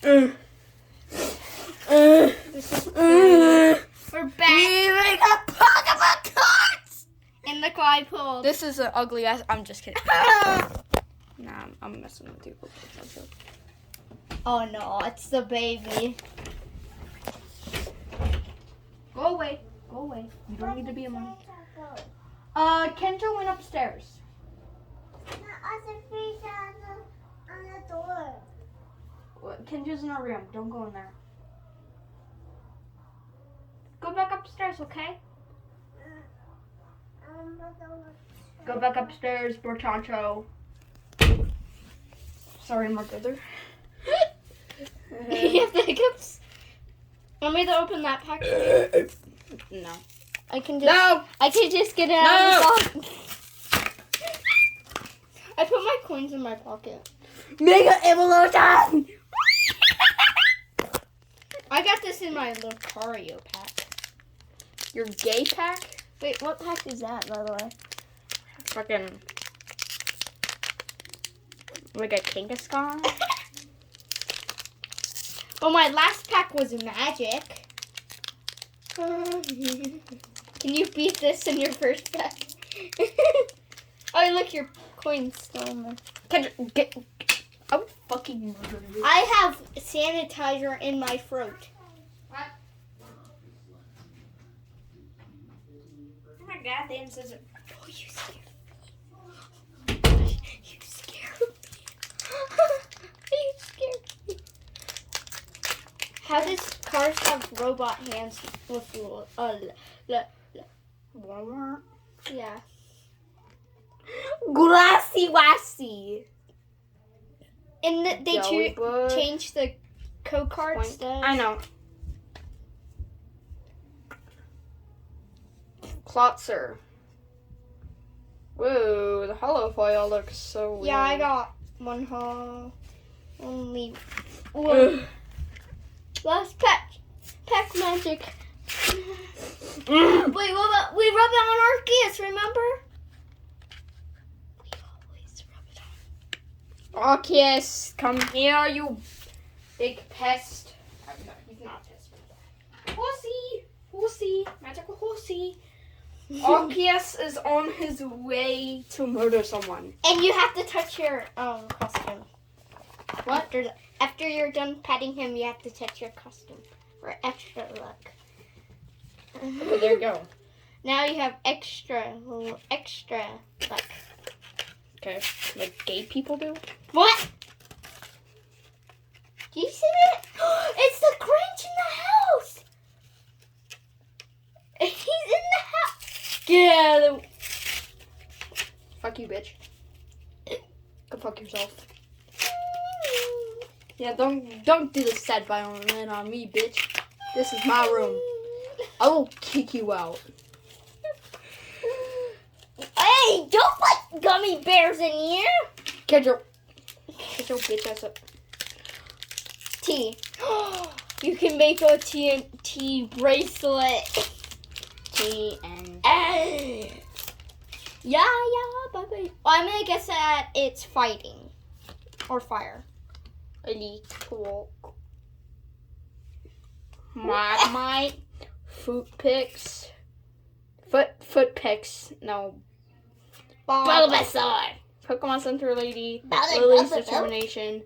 We're back. Pokemon cards! In the Clyde. This is an ugly ass. I'm just kidding. Nah, I'm messing with you. Oh no, it's the baby. Go away. Go away. You don't need to be among. Kendra went upstairs. On the door. Kendra's in our room. Don't go in there. Go back upstairs, okay? Go back upstairs, Bortancho. Sorry, my brother. You have the hiccups. Want me to open that pack for you? No. I can No! just get it out of the box. I put my coins in my pocket. Mega Evolution! I got this in my Lucario pack. Your gay pack? Wait, what pack is that, by the way? Fucking. Like a Kangaskhan? Well, my last pack was magic. Can you beat this in your first pack? Oh, look, your coin's still in there. Kendra, get. I would fucking murder you. I have sanitizer in my throat. What? Oh my god, damn scissor. Oh, you scared me. You scared me. You scared me. How does cars have robot hands with yeah. Glassy Wassy. And they Jollibug. changed the code cards. I know. Klotzer. Whoa, the hollow foil looks so weird. Yeah, I got one only one. Ugh. Last pack. Pack magic. Wait, what about we rub it on Arceus, remember? We always rub it on. Arceus, come here, you big pest. No, he's not a pest. Horsey, magical horsey. Arceus is on his way to murder someone. And you have to touch your costume. What? After you're done petting him, you have to touch your costume for extra luck. Oh, there you go. Now you have extra luck. Okay, like gay people do. What? Do you see it? It's the Grinch in the house. He's in the house. Yeah. Fuck you, bitch. Go fuck yourself. Yeah, don't do the sad violin on me, bitch. This is my room. I will kick you out. Hey, don't put gummy bears in here. Get your bitch ass up. T. You can make a TNT bracelet. TNT. Yeah, baby. Well, I'm gonna guess that it's fighting or fire. Elite walk. My foot picks. Foot picks. No. Bulbasaur. Pokemon Center Lady. Bulbasaur. Lily's Determination.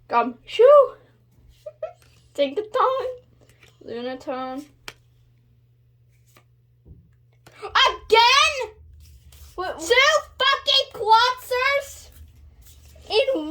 Gumshoe. Tinkaton. Lunaton. Again? What? Two fucking Quatsers? In